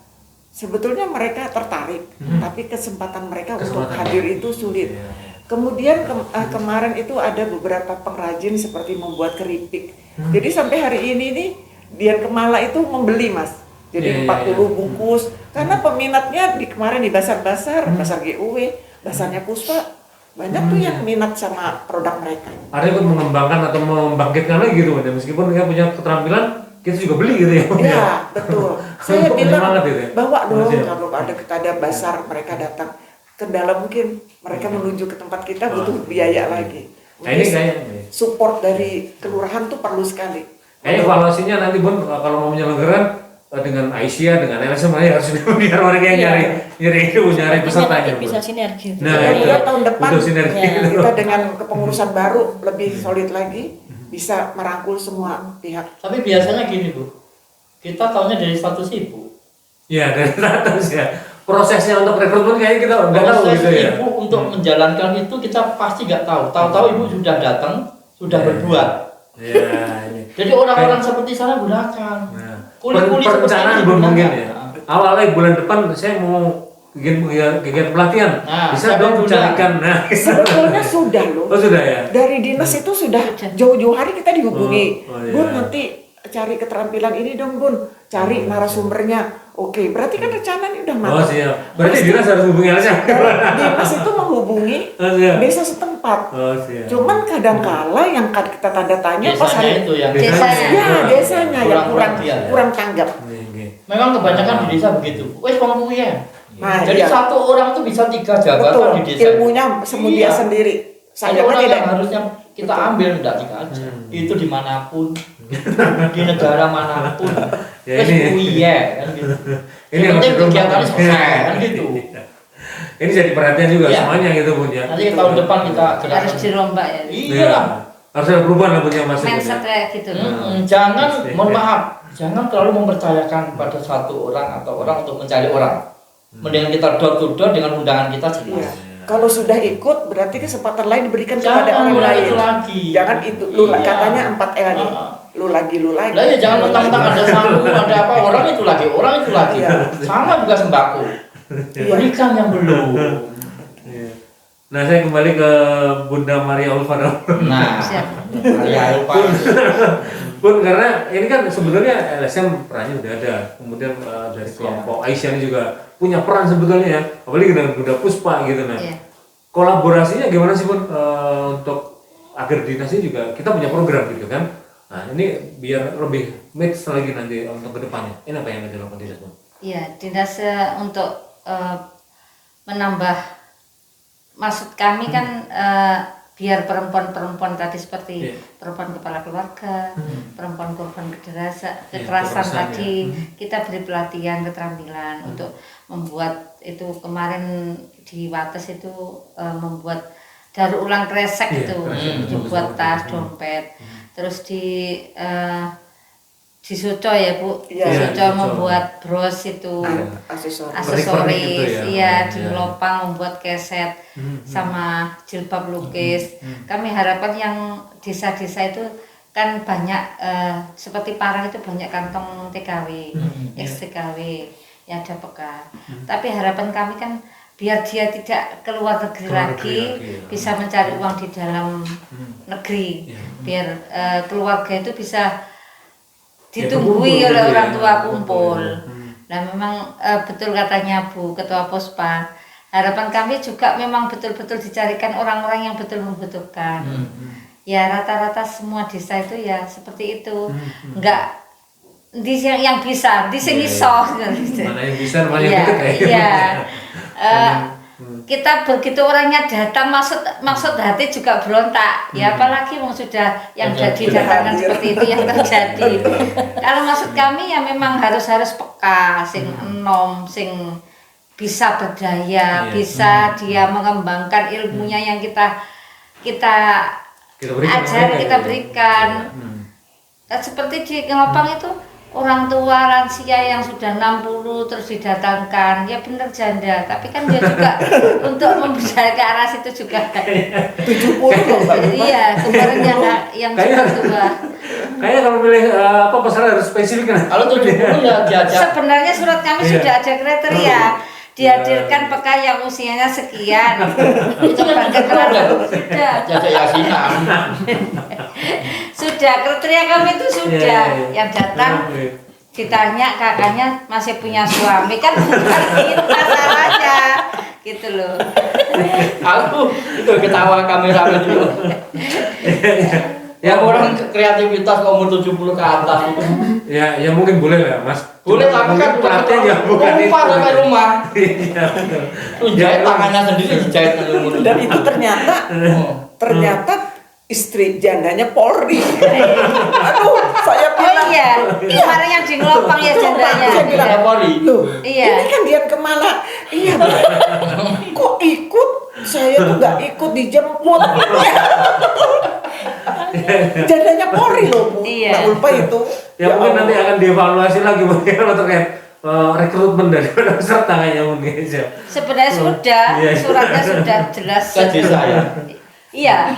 sebetulnya mereka tertarik, tapi kesempatan mereka untuk Kesempatan. hadir itu sulit. Iya, iya. Kemudian kemarin itu ada beberapa pengrajin seperti membuat keripik. Jadi sampai hari ini nih Dian Kemala itu membeli Mas. Jadi Iya, iya, 40 bungkus. Karena peminatnya kemarin di basar-basar, basar GUW, basarnya Puspa, banyak tuh yang minat sama produk mereka. Ada yang ikut mengembangkan atau membangkitkan lagi gitu, Bun. Meskipun mereka punya keterampilan, kita juga beli gitu ya. Bun, ya. Iya, betul. Saya Untuk bilang penyemangat itu ya? bawa dong Masih ya? kalau kita ada basar mereka datang. Kendala mungkin mereka menuju ke tempat kita butuh biaya lagi. Nah, ini Mungkin kayaknya support dari kelurahan tuh perlu sekali. kayaknya evaluasinya nanti Bun kalau mau menyelenggarakan dengan Aisyah, dengan LSM harus biar mereka yang nyari Sepertinya pesertanya. nanti Bun. bisa sinergi. Nah, Mudah-mudahan itu. tahun depan Butuh sinergi ya, gitu. kita dengan kepengurusan baru lebih solid lagi bisa merangkul semua pihak. Tapi biasanya gini Bu, kita tahunya dari status ibu. Ya, dari atas ya. Prosesnya untuk rekrutmen kayaknya kita nggak tahu Proses gitu ya. ibu untuk menjalankan itu kita pasti nggak tahu. Tahu-tahu ibu sudah datang, sudah berbuat. Ya, ini. Jadi orang-orang seperti saya gunakan. Nah, Kuli-kuli seperti perencanaan ini belum mungkin gunakan. ya. Awalnya bulan depan saya mau kegiatan pelatihan. Nah, Bisa siapa dong yang carikan. Nah, Sebetulnya sudah loh. oh sudah ya. Dari dinas itu sudah jauh-jauh hari kita dihubungi. Oh, iya. Bun, nanti cari keterampilan ini dong Bun, cari narasumbernya. Oke, berarti kan rencana ini udah Oh matang. siap. Berarti dinas harus hubungi LSM. Dinas itu menghubungi Oh siap. desa setempat. Oh siap. Cuman kadang-kala yang kita tanda tanya pas Desanya hari itu yang Desanya. ya desanya yang Kurang perhatian. kurang tanggap. Oke, oke. Memang kebanyakan di desa begitu. Wes wong kuwi ya. Nah, Jadi iya. satu orang tuh bisa 3 jabatan Betul, di desa. ilmunya semudia Iya. sendiri. Ada Saya orang tidak yang harusnya kita ambil enggak aja. Itu dimanapun, di negara manapun. Ya, Wes ini- kuwi ya kan gitu. Ini Yang penting harus kegiatannya diubah. selesai kan gitu. Ini jadi perhatian juga Iya. semuanya gitu Bun ya. Nanti tahun depan kita Harus gerakan. dirombak ya. Iya lah. Harus ada perubahan lah punya Mas. Bun, ya. Mindset kayak gitu loh. Jangan, Pasti. mohon maaf, jangan terlalu mempercayakan pada satu orang atau orang untuk mencari orang. Mendingan kita door to door dengan undangan kita Iya. jelas. Kalau sudah ikut berarti kesempatan lain diberikan Jangan kepada orang ulang lain. itu lagi. Jangan itu lu Iya. katanya 4L nih. Ah. Lu lagi. Lah ya jangan mentang-mentang ada samu, ada apa, orang itu lagi. Iya. Sama juga sembako. Berikan yang belum. Iya. Nah saya kembali ke Bunda Maria Ulfa. Nah, Siap. ya lupa. Bun, karena ini kan sebenarnya LSM perannya udah ada, kemudian dari kelompok Aisyah ini juga punya peran sebetulnya ya, apalagi dengan Bunda Puspa gitu. Nah, Iya. kolaborasinya gimana sih Bun untuk agar dinas ini juga kita punya program gitu kan? Nah ini biar lebih match lagi nanti untuk kedepannya. Ini apa yang dilakukan dinas Bun? Iya, dinas untuk menambah, maksud kami kan biar perempuan-perempuan tadi seperti Iya. perempuan kepala keluarga, perempuan korban kekerasan kekerasan, tadi, ya. kita beri pelatihan keterampilan untuk membuat itu. Kemarin di Wates itu membuat daur ulang kresek Iya, itu, kresek, dibuat bagus, tas, bagus. dompet, terus di Soco ya Bu, Iya. di Iya, Soco di Soco. membuat bros itu, Aksesoris. aksesoris, gitu ya. iya Oh, di iya. Lopang membuat keset sama jilbab lukis. Kami harapkan yang desa-desa itu kan banyak seperti Parang itu banyak kantong TKW, ex TKW yang ada bekas. Tapi harapan kami kan biar dia tidak keluar negeri lagi, bisa mencari uang di dalam negeri, biar keluarga itu bisa ditunggui oleh orang tua kumpul. Nah memang betul katanya Bu Ketua Pospan, harapan kami juga memang betul-betul dicarikan orang-orang yang betul membutuhkan. Ya rata-rata semua desa itu ya seperti itu, enggak di yang bisa, di sini iso. Mana yang bisa, mana yang deket ya. Iya. Kita begitu orangnya datang maksud hati juga berontak. Ya apalagi yang sudah yang didatangkan seperti itu yang terjadi. Kalau maksud kami ya memang harus peka, sing enom, sing bisa berdaya, bisa dia mengembangkan ilmunya yang kita berikan. Seperti di Ngelopang itu orang tua lansia yang sudah 60 terus didatangkan, ya benar janda, tapi kan dia juga untuk membesar ke arah situ juga 70 loh Mbak. Iya, kemarin yang sudah tua. Kayaknya kalau pilih pesan harus spesifik kan. Kalau 70 ya diajak. Sebenarnya surat kami sudah ada kriteria. Dihadirkan PK yang usianya sekian. Itu kan sudah. Jajak yasinan. Sudah kriteria kami itu sudah. Yang datang ditanya kakaknya masih punya suami, kan bukan gitu masalahnya. Gitu loh. Aku itu ketawa kamera dulu. Ya orang kreativitas umur 70 ke atas itu. Ya mungkin boleh lah Mas. Boleh, tapi kan pelatihan ya bukan itu. Lupa sampai rumah. Iya. Jahit tangannya sendiri dijahit dengan umur. Dan itu ternyata istri jandanya Polri. Aduh, saya bilang. Oh iya, kemarin yang di Ngelopang ya jandanya. Saya bilang, Polri. loh, Iya. ini kan dia kemana? Iya, kok ikut? Saya tuh nggak ikut dijemput. Jandanya Polri loh, Bu. Iya. Nggak lupa itu. Ya mungkin Allah. nanti akan dievaluasi lagi mungkin kalau terkait rekrutmen dari peserta kayaknya mungkin. Sebenarnya sudah, Iya. suratnya sudah jelas. Ke desa ya. Iya.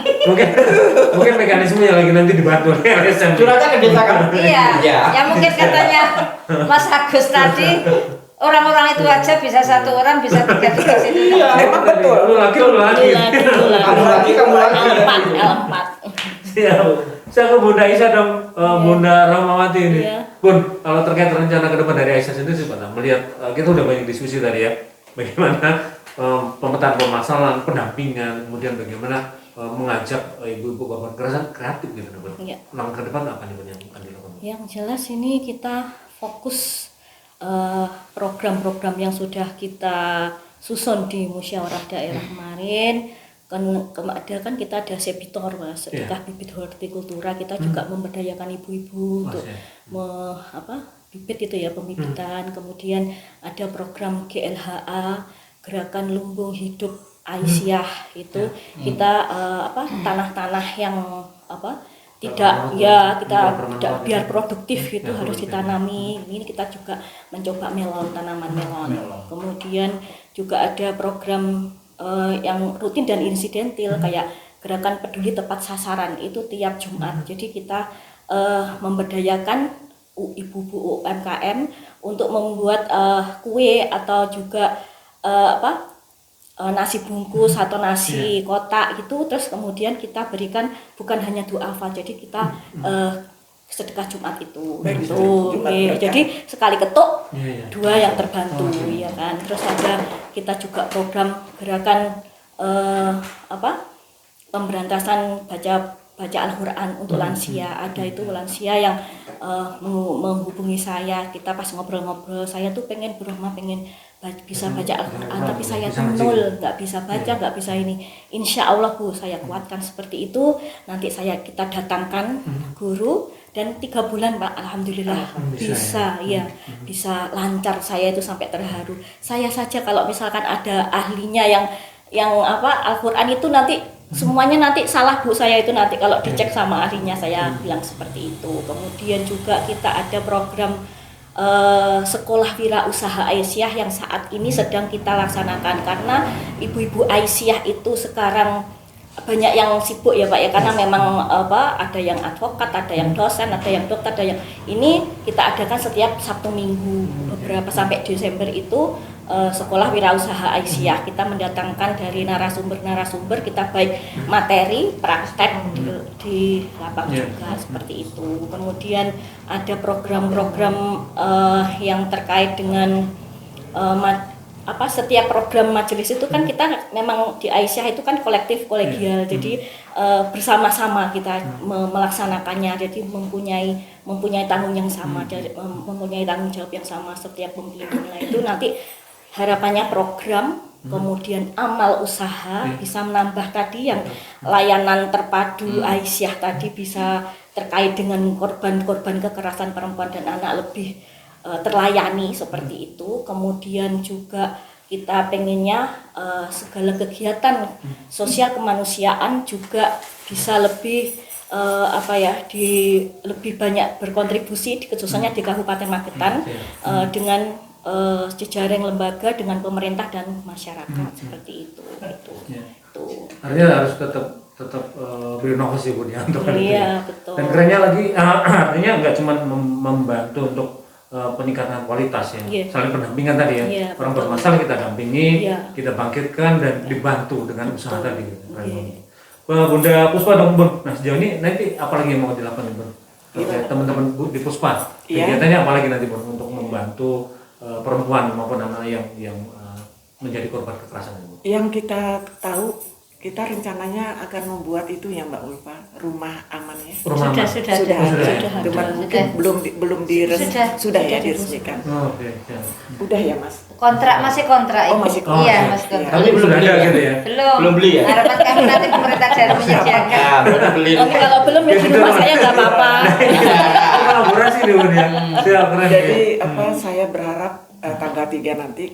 mungkin mekanismenya lagi nanti dibantu oleh LSM. Suratnya ke desa kan? Iya. Ya. Ya mungkin katanya Mas Agus tadi orang-orang itu aja bisa satu orang bisa 3 tugas itu. Iya. Emang betul. Lu lagi. Kamu lagi. L4. Siap. Saya ke Bunda Aisyah dong, Bunda Rahmawati ini. Iya. Bun, kalau terkait rencana ke depan dari Aisyah sendiri sih, melihat kita udah banyak diskusi tadi ya, bagaimana pemetaan permasalahan, pendampingan, kemudian bagaimana mengajak ibu-ibu korban kekerasan kreatif gitu, Bun. Iya. Langkah ke depan apa nih Bun yang akan dilakukan? Yang jelas ini kita fokus program-program yang sudah kita susun di musyawarah daerah kemarin. Kan kita ada sebitor Mas, sedekah bibit hortikultura, kita juga memberdayakan ibu-ibu untuk bibit itu ya, pembibitan. Kemudian ada program GLHA, Gerakan Lumbung Hidup Aisyah, itu kita tanah-tanah yang tidak biar produktif gitu harus ditanami. Ini kita juga mencoba tanaman melon. Kemudian juga ada program yang rutin dan insidentil kayak Gerakan Peduli Tepat Sasaran, itu tiap Jumat. Jadi kita memberdayakan ibu-ibu UMKM untuk membuat kue atau juga nasi bungkus atau nasi kotak gitu. Terus kemudian kita berikan bukan hanya duafa, jadi kita sedekah Jumat itu gitu. Jadi sekali ketuk dua yang terbantu ya kan. Terus ada kita juga program gerakan pemberantasan baca Al-Quran untuk lansia. Ada itu lansia yang menghubungi saya, kita pas ngobrol-ngobrol, saya tuh pengen berumah, pengen bisa baca Al-Quran, tapi saya tuh nol, nggak bisa baca, nggak bisa ini. Insya Allah Bu, saya kuatkan seperti itu. Nanti kita datangkan guru, dan 3 bulan Pak, alhamdulillah bisa bisa lancar. Saya itu sampai terharu. Saya saja kalau misalkan ada ahlinya yang Al-Quran itu nanti semuanya nanti salah Bu, saya itu nanti kalau dicek sama ahlinya, saya bilang seperti itu. Kemudian juga kita ada program sekolah wirausaha Aisyah yang saat ini sedang kita laksanakan, karena ibu-ibu Aisyah itu sekarang banyak yang sibuk ya Pak ya, karena memang ada yang advokat, ada yang dosen, ada yang dokter, ada yang ini kita adakan setiap Sabtu Minggu beberapa sampai Desember itu sekolah wirausaha Aisyah. Kita mendatangkan dari narasumber kita baik materi, praktek di lapang juga seperti itu. Kemudian ada program-program yang terkait dengan setiap program majelis itu kan kita memang di Aisyah itu kan kolektif kolegial, jadi bersama-sama kita melaksanakannya, jadi mempunyai tanggung yang sama, mempunyai tanggung jawab yang sama setiap pembina itu. Nanti harapannya program kemudian amal usaha bisa menambah tadi yang layanan terpadu Aisyah tadi bisa terkait dengan korban-korban kekerasan perempuan dan anak lebih terlayani seperti itu. Kemudian juga kita pengennya segala kegiatan sosial kemanusiaan juga bisa lebih lebih banyak berkontribusi khususnya di Kabupaten Magetan dengan jejaring lembaga dengan pemerintah dan masyarakat seperti itu. Artinya harus tetap berinovasi Bu ya untuk hal itu. Iya, betul. Dan kerennya lagi artinya nggak cuma membantu untuk peningkatan kualitas ya, saling pendampingan tadi ya, orang bermasalah kita dampingi, kita bangkitkan dan dibantu dengan usaha tadi. Bunda Puspa dong Bun, nah sejauh ini nanti apalagi yang mau dilakukan Bun? Teman-teman di Puspa, kegiatannya apalagi nanti Bun untuk membantu perempuan maupun anak yang menjadi korban kekerasan Bun? Yang kita tahu, kita rencananya akan membuat itu ya Mbak Ulfa, rumah aman ya. Sudah. Cuman mungkin belum sudah ya diresmikan. Oke. Udah ya Mas. Masih kontrak. Oh, masih kontrak. Iya, masih kontrak. Tapi belum ada gitu ya. Belum beli ya. Harapan kami nanti pemerintah daerah menyediakan. Beli. Nanti kalau belum ya di rumah saya nggak apa-apa. Kolaborasi nih Bun ya. Keren. Jadi saya berharap tanggal 3 nanti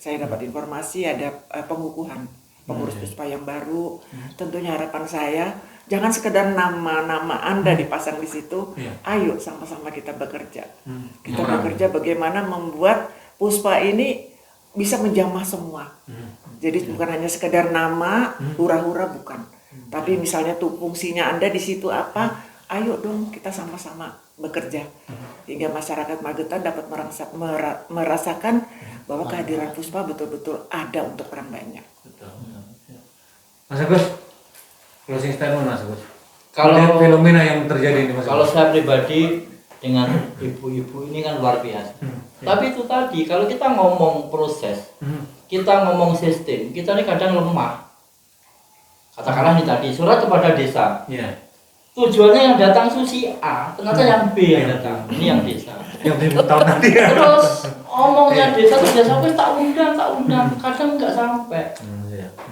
saya dapat informasi ada pengukuhan pengurus Puspa yang baru. Tentunya harapan saya jangan sekedar nama Anda dipasang di situ. Ayo sama-sama kita bekerja. Kita bekerja bagaimana membuat Puspa ini bisa menjamah semua. Jadi bukan hanya sekedar nama, hura-hura bukan. Tapi misalnya tuh fungsinya Anda di situ apa? Ayo dong kita sama-sama bekerja. Hingga masyarakat Magetan dapat merasakan bahwa kehadiran Puspa betul-betul ada untuk orang banyak. Mas Agus, closing statement Mas Agus. Kalau fenomena yang terjadi ini Mas Agus. Kalau saya pribadi dengan ibu-ibu ini kan luar biasa. Tapi itu tadi kalau kita ngomong proses, kita ngomong sistem, kita ini kadang lemah. Katakanlah ini tadi surat kepada desa. Tujuannya yang datang Susi A, ternyata yang B yang datang. Ini yang desa. Yang tahun nanti ya. Terus omongnya desa sudah sampai tak undang, kadang nggak sampai.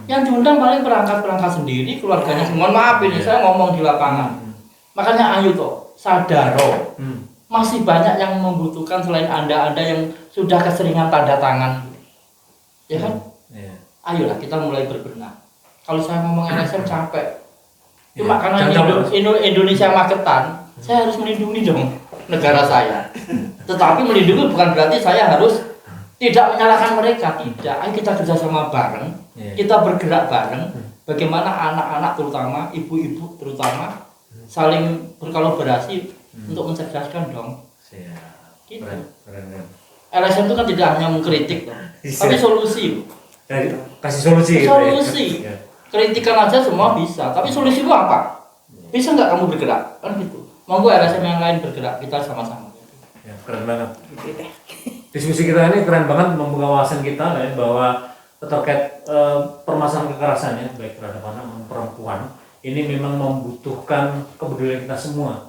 Yang diundang paling perangkat sendiri, keluarganya semua. Maaf ini saya ngomong di lapangan. Makanya ayo toh sadaro. Masih banyak yang membutuhkan selain anda yang sudah keseringan tanda tangan, ya kan? Ayolah kita mulai berbenah. Kalau saya ngomong LSM capek. Cuma karena Indonesia Magetan, saya harus melindungi dong negara saya. Tetapi melindungi bukan berarti saya harus tidak menyalahkan mereka, tidak. Ayo kita kerjasama bareng, kita bergerak bareng. Bagaimana anak-anak terutama, ibu-ibu terutama saling berkolaborasi untuk mencerdaskan dong. Gitu. LSM itu kan tidak hanya mengkritik, tapi solusi. Kasih solusi. Solusi. Kritikan aja semua bisa, tapi solusi itu apa? Bisa nggak kamu bergerak? Kan gitu. Monggo LSM yang lain bergerak, kita sama-sama. Ya, keren banget. Diskusi kita ini keren banget membuka wawasan kita ya, bahwa terkait permasalahan kekerasan ya, baik terhadap anak maupun perempuan, ini memang membutuhkan kepedulian kita semua.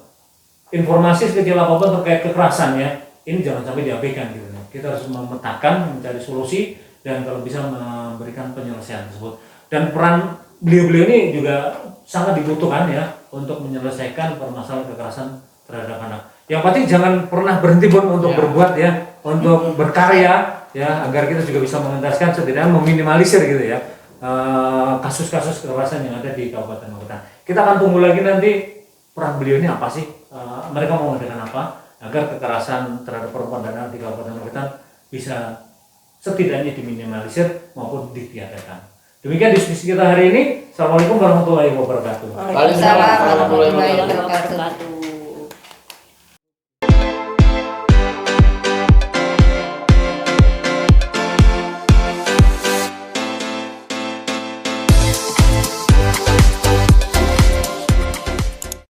Informasi sekecil apapun terkait kekerasan ya, ini jangan sampai diabaikan gitu. Kita harus memetakan, mencari solusi dan kalau bisa memberikan penyelesaian tersebut. Dan peran beliau-beliau ini juga sangat dibutuhkan ya untuk menyelesaikan permasalahan kekerasan terhadap anak. Yang pasti jangan pernah berhenti Bun untuk berbuat ya, untuk berkarya ya, agar kita juga bisa mengentaskan setidaknya meminimalisir gitu ya kasus-kasus kekerasan yang ada di Kabupaten Magetan. Kita akan tunggu lagi nanti peran beliau ini apa sih, mereka mau mengadakan apa agar kekerasan terhadap perempuan dan anak di Kabupaten Magetan bisa setidaknya diminimalisir maupun ditiadakan. Demikian diskusi kita hari ini. Assalamualaikum warahmatullahi wabarakatuh. Waalaikumsalam warahmatullahi warahmatullahi wabarakatuh. wabarakatuh.